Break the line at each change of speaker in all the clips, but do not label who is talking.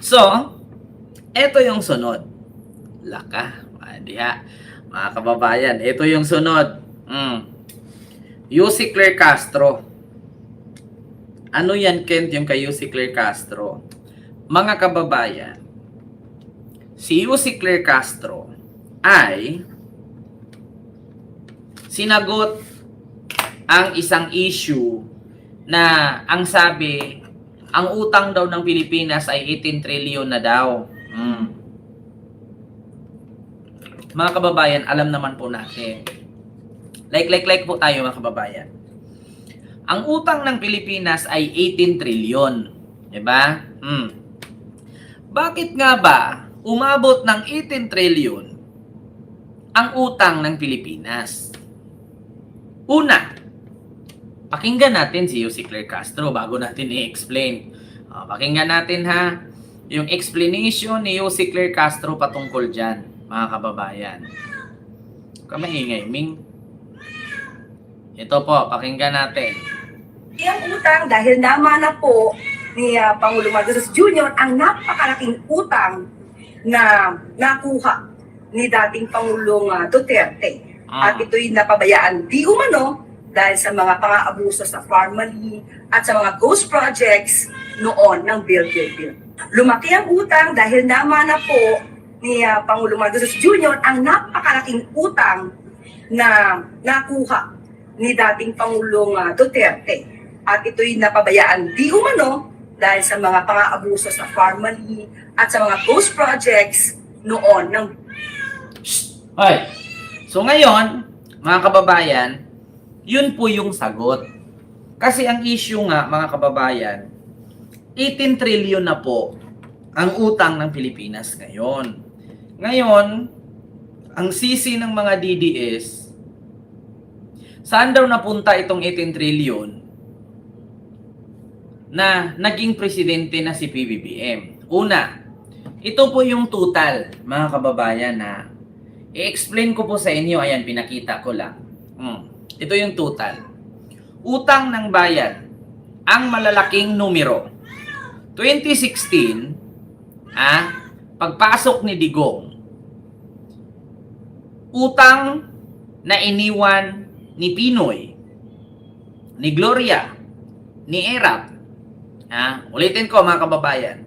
So, eto yung sunod. Laka, diha. Mga kababayan, ito yung sunod. Yussi Claire Castro. Ano yan, Kent, yung kay Yussi Claire Castro? Mga kababayan, si Yussi Claire Castro ay sinagot ang isang issue na ang sabi, ang utang daw ng Pilipinas ay 18 trillion na daw. Mga kababayan, alam naman po natin. Like po tayo mga kababayan. Ang utang ng Pilipinas ay 18 trillion. Diba? Bakit nga ba umabot ng 18 trillion ang utang ng Pilipinas? Una, pakinggan natin si Yussi Claire Castro bago natin i-explain. Pakinggan natin ha, yung explanation ni Yussi Claire Castro patungkol dyan, mga kababayan. Kamaingay, Ming. Ito po, pakinggan natin.
Ang utang dahil naman na po ni Pangulong Marcos Jr. ang napakalaking utang na nakuha ni dating Pangulong Duterte. At ito'y napabayaan di umano dahil sa mga pang-aabuso sa Farmally at sa mga ghost projects noon ng Build. Lumaki ang utang dahil naman na po ni Pangulong Marcos Jr. ang napakalaking utang na nakuha ni dating Pangulong Duterte. At ito'y napabayaan di umano dahil sa mga pang-aabuso sa Farmally at sa mga ghost projects noon ng...
Hoy! So ngayon, mga kababayan, yun po yung sagot. Kasi ang issue nga, mga kababayan, 18 trillion na po ang utang ng Pilipinas ngayon. Ngayon, ang sisi ng mga DDS, saan daw napunta itong 18 trillion na naging presidente na si PBBM? Una, ito po yung total, mga kababayan, na i-explain ko po sa inyo. Ayan, pinakita ko lang. Ito yung total. Utang ng bayan, ang malalaking numero. 2016, pagpasok ni Digong, utang na iniwan ni Pinoy, ni Gloria, ni Erap. Ulitin ko mga kababayan.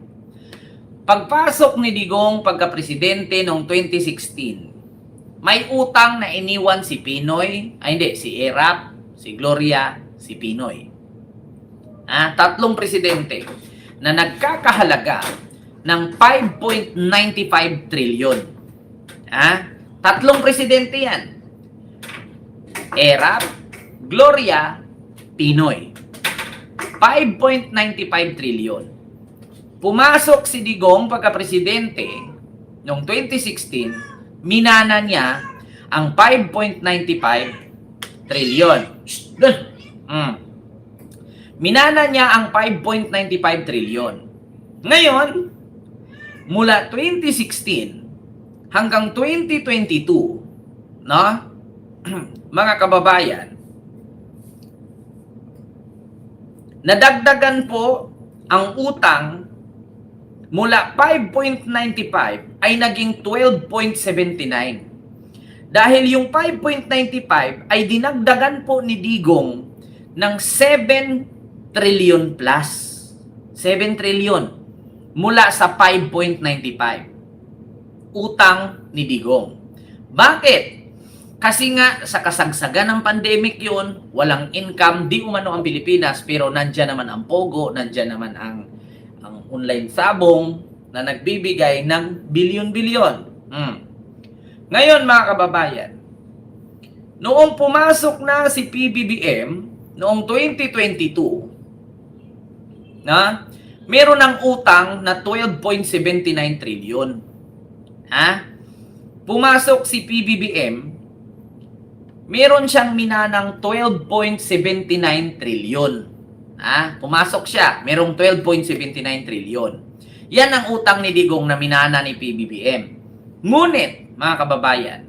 Pagpasok ni Digong pagka-presidente noong 2016, may utang na iniwan si Pinoy, si Erap, si Gloria, si Pinoy. Tatlong presidente na nagkakahalaga ng 5.95 trillion. Tatlong presidente yan. Erap, Gloria, Pinoy. 5.95 trillion. Pumasok si Digong pagka-presidente noong 2016, minana niya ang 5.95 trillion. Minana niya ang 5.95 trillion. Ngayon, mula 2016 hanggang 2022, mga kababayan, nadagdagan po ang utang mula 5.95 ay naging 12.79. Dahil yung 5.95 ay dinagdagan po ni Digong ng 7 trillion plus. 7 trillion mula sa 5.95. Utang ni Digong. Bakit? Kasi nga sa kasagsagan ng pandemic yun, walang income, di umano ang Pilipinas, pero nandyan naman ang Pogo, nandyan naman ang online sabong na nagbibigay ng bilyon-bilyon. Ngayon mga kababayan, noong pumasok na si PBBM, noong 2022, meron ng utang na 12.79 trillion. Pumasok si PBBM, meron siyang minanang 12.79 trillion. Pumasok siya, merong 12.79 trillion. Yan ang utang ni Digong na minana ni PBBM. Ngunit, mga kababayan,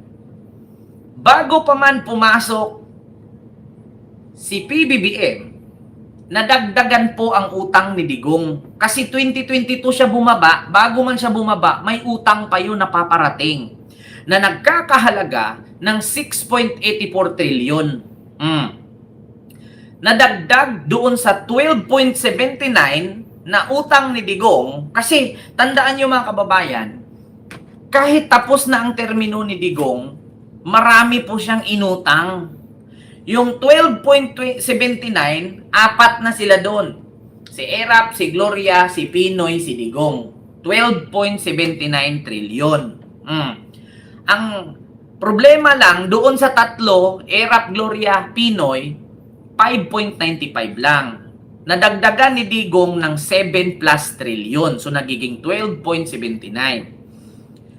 bago pa man pumasok si PBBM, nadagdagan po ang utang ni Digong. Kasi 2022 siya bumaba, bago man siya bumaba, may utang pa yun na paparating na nagkakahalaga ng 6.84 trillion. Nadagdag doon sa 12.79 na utang ni Digong. Kasi tandaan nyo mga kababayan, kahit tapos na ang termino ni Digong, marami po siyang inutang. Yung 12.79, apat na sila doon. Si Erap, si Gloria, si Pinoy, si Digong. 12.79 trillion. Ang problema lang, doon sa tatlo, Erap, Gloria, Pinoy, 5.95 lang. Nadagdagan ni Digong ng 7 plus trillion. So, nagiging 12.79.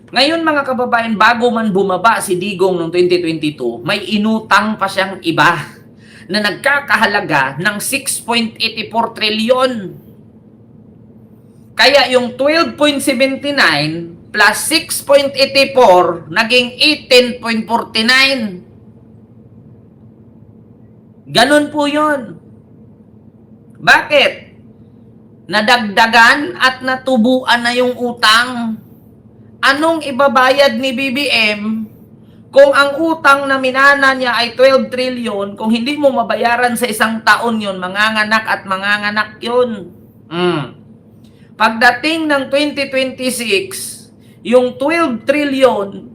Ngayon mga kababayan, bago man bumaba si Digong noong 2022, may inutang pa siyang iba na nagkakahalaga ng 6.84 trillion. Kaya yung 12.79 plus 6.84 naging 18.49. Ganun po yun. Bakit? Nadagdagan at natubuan na yung utang. Anong ibabayad ni BBM kung ang utang na minana niya ay 12 trillion, kung hindi mo mabayaran sa isang taon yun, manganganak at manganganak yun. Pagdating ng 2026, yung 12 trillion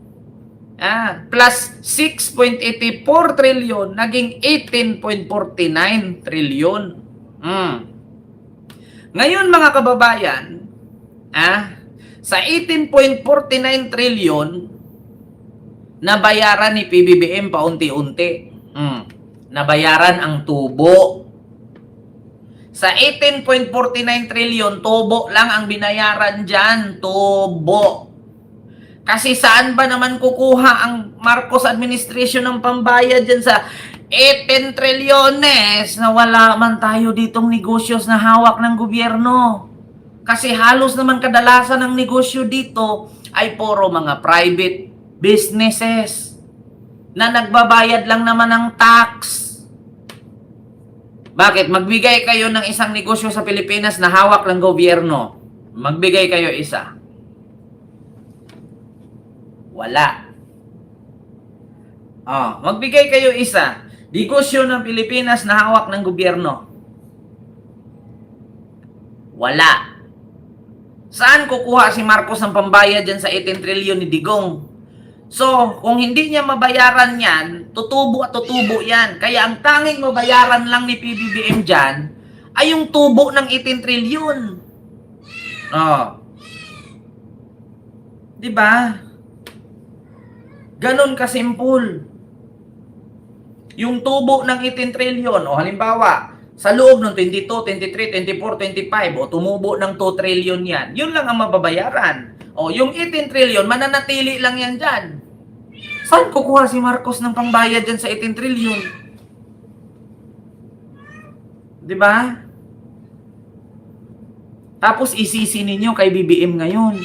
plus 6.84 trillion, naging 18.49 trillion. Ngayon mga kababayan, sa 18.49 trillion, nabayaran ni PBBM paunti-unti. Nabayaran ang tubo. Sa 18.49 trillion, tubo lang ang binayaran dyan. Tubo. Kasi saan ba naman kukuha ang Marcos administration ng pambayad dyan sa 18 trilyones na wala man tayo ditong negosyos na hawak ng gobyerno? Kasi halos naman kadalasan ng negosyo dito ay puro mga private businesses na nagbabayad lang naman ng tax. Bakit? Magbigay kayo ng isang negosyo sa Pilipinas na hawak ng gobyerno. Magbigay kayo isa. Wala. Magbigay kayo isa. Negosyo ng Pilipinas na hawak ng gobyerno. Wala. Saan kukuha si Marcos ng pambayad dyan sa 18 trillion ni Digong? So, kung hindi niya mabayaran yan, tutubo at tutubo yan. Kaya ang tanging mabayaran lang ni PBBM dyan ay yung tubo ng 18 trillion. Diba? Ganon kasimple. Yung tubo ng 18 trillion, halimbawa, sa loob ng 22, 23, 24, 25, tumubo ng 2 trillion yan. Yun lang ang mababayaran. Yung 18 trillion, mananatili lang yan dyan. Saan kukuha si Marcos ng pambayad dyan sa 18 trillion? Diba? Tapos isisi ninyo kay BBM ngayon.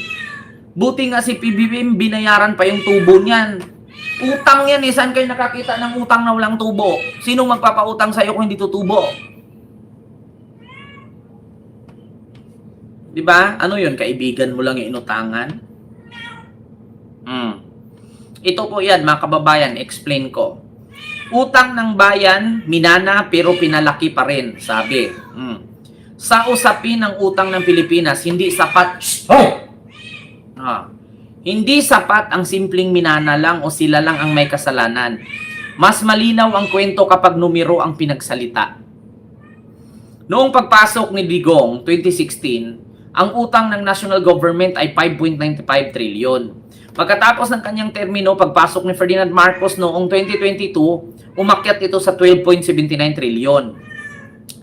Buti nga si PBBM, binayaran pa yung tubo niyan. Utang yan Saan kayo nakakita ng utang na walang tubo? Sinong magpapautang sa'yo kung hindi tutubo? Diba? Ano yun? Kaibigan mo lang yung inutangan? Ito po yan, mga kababayan, explain ko. Utang ng bayan, minana pero pinalaki pa rin, sabi. Sa usapin ng utang ng Pilipinas, hindi sapat... Hindi sapat ang simpleng minana lang o sila lang ang may kasalanan. Mas malinaw ang kwento kapag numero ang pinagsalita. Noong pagpasok ni Digong, 2016, ang utang ng national government ay 5.95 trillion. Pagkatapos ng kanyang termino, pagpasok ni Ferdinand Marcos noong 2022, umakyat ito sa 12.79 trillion.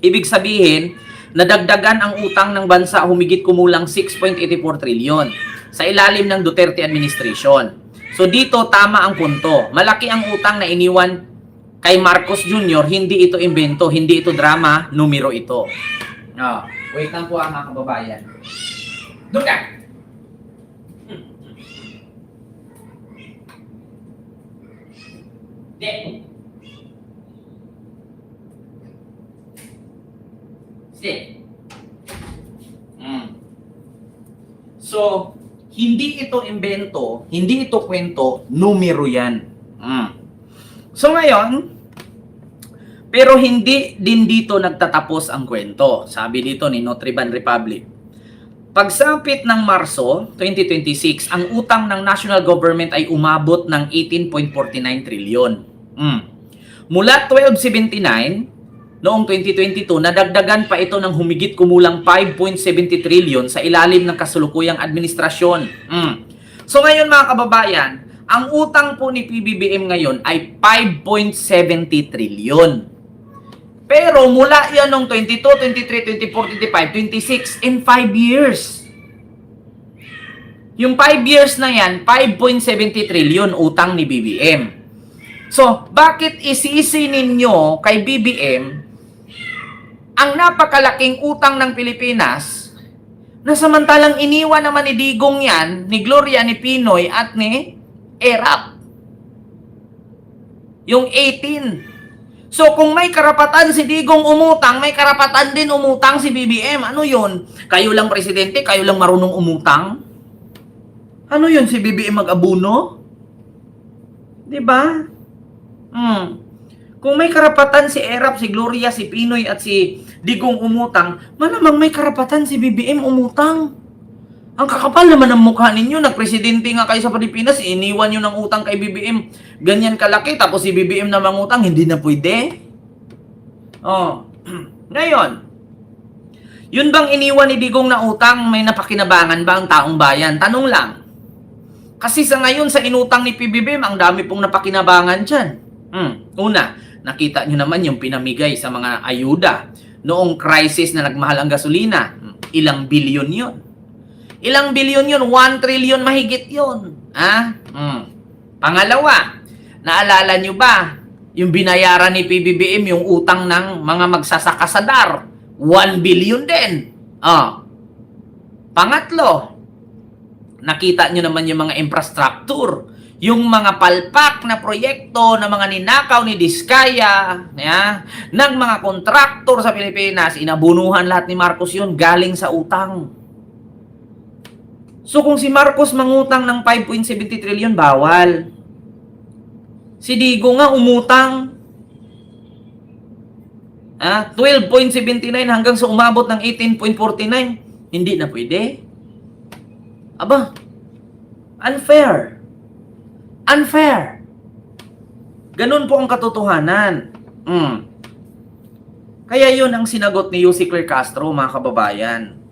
Ibig sabihin, nadagdagan ang utang ng bansa humigit kumulang 6.84 trillion sa ilalim ng Duterte administration. So dito tama ang punto. Malaki ang utang na iniwan kay Marcos Jr., hindi ito imbento, hindi ito drama, numero ito. Wait lang po mga kababayan. Doon ka! So, hindi ito imbento, hindi ito kwento, numero yan. So ngayon, pero hindi din dito nagtatapos ang kwento. Sabi dito ni Nutriban Republic. Pagsapit ng Marso 2026, ang utang ng national government ay umabot ng 18.49 trilyon. Mula 1279, noong 2022, nadagdagan pa ito ng humigit kumulang 5.70 trilyon sa ilalim ng kasulukuyang administrasyon. So ngayon mga kababayan, ang utang po ni PBBM ngayon ay 5.70 trilyon. Pero mula yan noong 22, 23, 24, 25, 26, in 5 years. Yung 5 years na yan, 5.70 trilyon utang ni BBM. So, bakit isisi ninyo kay BBM ang napakalaking utang ng Pilipinas na samantalang iniwan naman ni Digong yan, ni Gloria, ni Pinoy at ni ERAP? Yung 18. So, kung may karapatan si Digong umutang, may karapatan din umutang si BBM. Ano yun? Kayo lang presidente, kayo lang marunong umutang? Ano yun, si BBM mag-abuno? Diba? Kung may karapatan si ERAP, si Gloria, si Pinoy at si Digong umutang, malamang may karapatan si BBM umutang. Ang kakapal naman ng mukha ninyo, nagpresidente nga kayo sa Pilipinas, iniwan nyo ng utang kay BBM, ganyan kalaki, tapos si BBM na mangutang, hindi na pwede. Ngayon, yun bang iniwan ni Digong na utang, may napakinabangan ba ang taong bayan? Tanong lang. Kasi sa ngayon, sa inutang ni PBBM, ang dami pong napakinabangan dyan. Una, nakita nyo naman yung pinamigay sa mga ayuda. Noong crisis na nagmahal ang gasolina, ilang bilyon yun. Ilang bilyon yun? 1 trillion mahigit yun. Pangalawa, naalala nyo ba yung binayaran ni PBBM yung utang ng mga magsasaka sa DAR? 1 billion din. Pangatlo, nakita nyo naman yung mga infrastructure, yung mga palpak na proyekto na mga ninakaw ni Diskaya, ng mga kontraktor sa Pilipinas, inabunuhan lahat ni Marcos yun galing sa utang. So kung si Marcos mangutang ng 5.70 trillion, bawal. Si Digo nga umutang 12.79 hanggang sa umabot ng 18.49, hindi na pwede. Aba, unfair. Unfair. Ganun po ang katotohanan. Kaya yun ang sinagot ni Yussi Claire Castro, mga kababayan.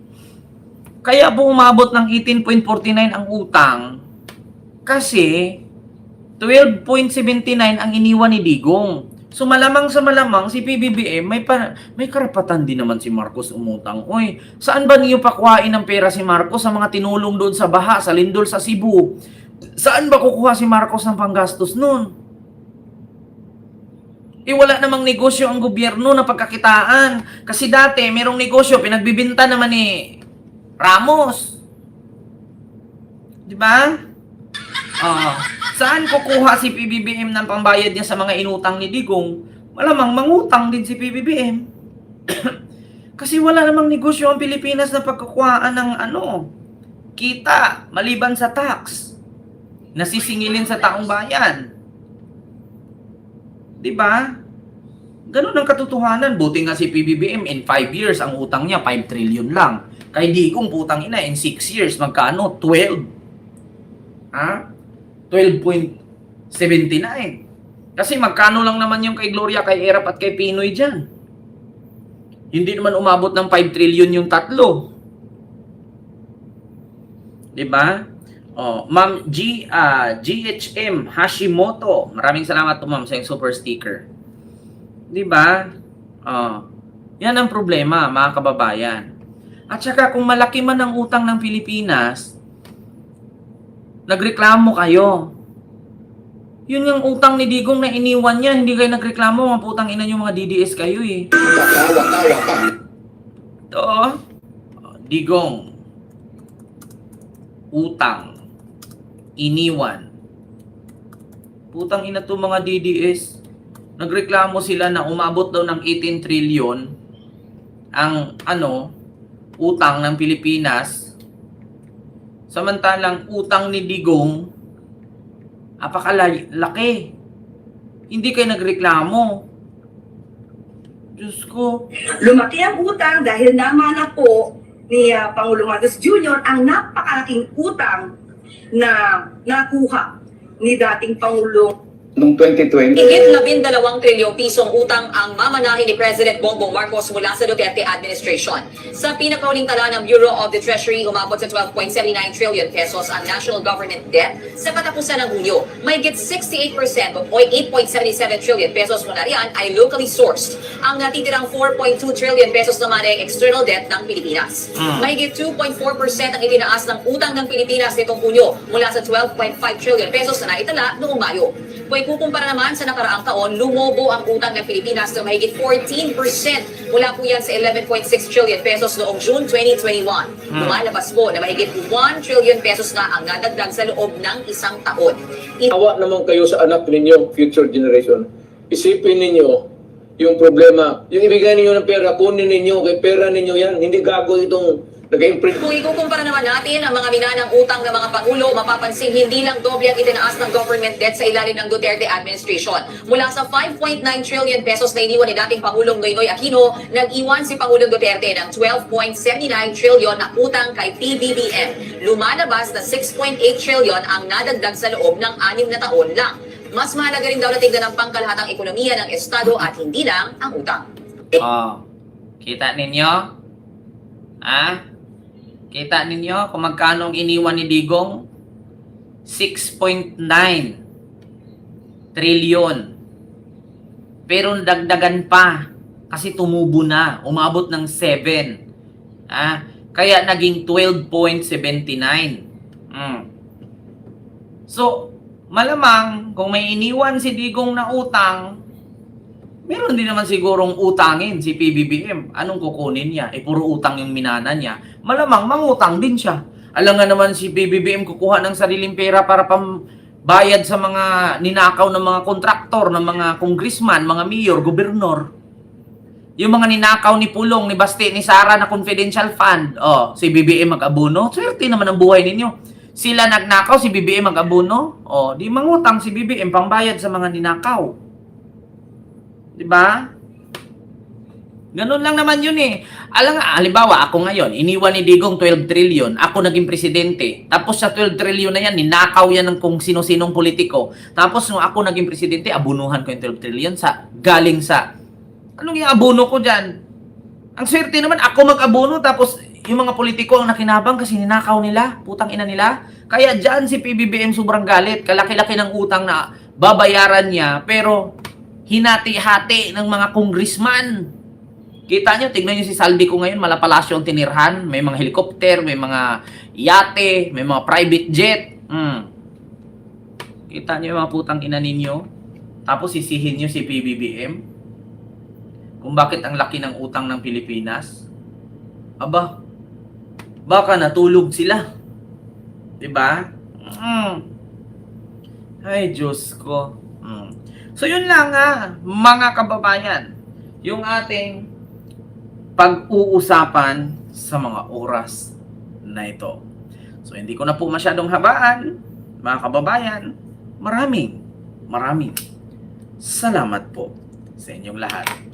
Kaya po umabot ng 18.49 ang utang kasi 12.79 ang iniwan ni Digong. So malamang sa malamang si PBBM may karapatan din naman si Marcos umutang. Oy, saan ba niyo pakuhain ng pera si Marcos sa mga tinulong doon sa baha, sa lindol sa Cebu? Saan ba kukuha si Marcos ng panggastos noon? Wala namang negosyo ang gobyerno na pagkakitaan. Kasi dati merong negosyo pinagbibinta naman ni Ramos. Di ba? Saan kukuha si PBBM ng pambayad niya sa mga inutang ni Digong? Malamang mangutang din si PBBM. Kasi wala namang negosyo ang Pilipinas na pagkukuhaan ng kita maliban sa tax na sisingilin sa taong bayan. Di ba? Ganun ang katotohanan. Buti nga si PBBM in 5 years ang utang niya 5 trillion lang. Kay Digong putang ina in 6 years magkano? 12. 12.79. Kasi magkano lang naman yung kay Gloria, kay ERAP at kay Pinoy dyan. Hindi naman umabot ng 5 trillion yung tatlo. Diba? Ma'am GHM Hashimoto. Maraming salamat po ma'am sa yung super sticker. Diba? Yan ang problema mga kababayan. At saka kung malaki man ang utang ng Pilipinas, nagreklamo kayo. Yun yung utang ni Digong na iniwan niya, hindi kayo nagreklamo, mga putang ina yung mga DDS kayo eh. Ito, Digong, utang, iniwan. Putang ina to mga DDS. Nagreklamo sila na umabot daw ng 18 trillion ang utang ng Pilipinas Samantalang utang ni Digong, apakalaki. Hindi kayo nagreklamo. Diyos ko.
Lumaki ang utang dahil naman na po ni Pangulong Marcos Jr. ang napakalaking utang na nakuha ni dating Pangulong
Noong 2020,
Higit 12 trilyong pisong utang ang mamanahin ni President Bongbong Marcos mula sa Duterte administration. Sa pinakauling tala ng Bureau of the Treasury, umabot sa 12.79 trillion pesos ang national government debt sa katapusan ng Hunyo. Mahigit 68% o 8.77 trillion pesos mula riyan ay locally sourced. Ang natitirang 4.2 trillion pesos naman ay external debt ng Pilipinas. Mahigit 2.4% ang itinaas ng utang ng Pilipinas nitong Hunyo mula sa 12.5 trillion pesos na naitala noong Mayo. Kung ikukumpara naman sa nakaraang taon, lumobo ang utang ng Pilipinas na mahigit 14%. Mula po yan sa 11.6 trillion pesos noong June 2021. Lumalabas po na mahigit 1 trillion pesos na ang nadagdag sa loob ng isang taon.
awa naman kayo sa anak ninyo, future generation. Isipin ninyo yung problema. Yung ibigay ninyo ng pera, kunin ninyo, kay pera ninyo yan. Hindi gago itong nag-imprint.
Kung ikukumpara naman natin ang mga minanang utang ng mga Pangulo, mapapansin hindi lang doble ang itinaas ng government debt sa ilalim ng Duterte administration. Mula sa 5.9 trillion pesos na iniwan ni dating Pangulong Noynoy Aquino, nag-iwan si Pangulong Duterte ng 12.79 trillion na utang kay PBBM. Lumalabas na 6.8 trillion ang nadagdag sa loob ng 6 na taon lang. Mas mahalaga rin daw na tignan ang pangkalahatang ekonomiya ng Estado at hindi lang ang utang.
Oh, kita ninyo? Kita ninyo kung magkano ang iniwan ni Digong? 6.9 trillion. Pero dagdagan pa kasi tumubo na, umabot ng 7. Kaya naging 12.79. So, malamang kung may iniwan si Digong na utang, meron din naman sigurong utangin si PBBM. Anong kukunin niya? Puro utang yung minana niya. Malamang mangutang din siya. Alam nga naman si PBBM kukuha ng sariling pera para pambayad sa mga ninakaw ng mga kontraktor, ng mga congressman, mga mayor, gobernador. Yung mga ninakaw ni Pulong, ni Basti, ni Sara na confidential fund. Si BBM mag-abuno. Swerte naman ang buhay ninyo. Sila nagnakaw, si BBM mag-abuno. Di mangutang si BBM pambayad sa mga ninakaw. Diba? Ganun lang naman yun eh. Alam nga, halimbawa, ako ngayon, iniwan ni Digong 12 trillion, ako naging presidente. Tapos sa 12 trillion na yan, ninakaw yan ng kung sino-sinong politiko. Tapos nung ako naging presidente, abunuhan ko yung 12 trillion galing sa, anong yung abuno ko dyan? Ang swerte naman, ako mag-abuno, tapos yung mga politiko ang nakinabang kasi ninakaw nila, putang ina nila. Kaya dyan si PBBM sobrang galit, kalaki-laki ng utang na babayaran niya, pero hinati-hati ng mga congressman. Kita nyo, tignan nyo si Saldi ko ngayon, malapalasyo ang tinirhan, may mga helicopter, may mga yate, may mga private jet. Kita nyo yung mga putang ina ninyo, tapos sisihin nyo si PBBM kung bakit ang laki ng utang ng Pilipinas. Aba, baka natulog sila. Diba? Ay, Diyos ko. So yun lang mga kababayan, yung ating pag-uusapan sa mga oras na ito. So hindi ko na po masyadong habaan, mga kababayan. Maraming salamat po sa inyong lahat.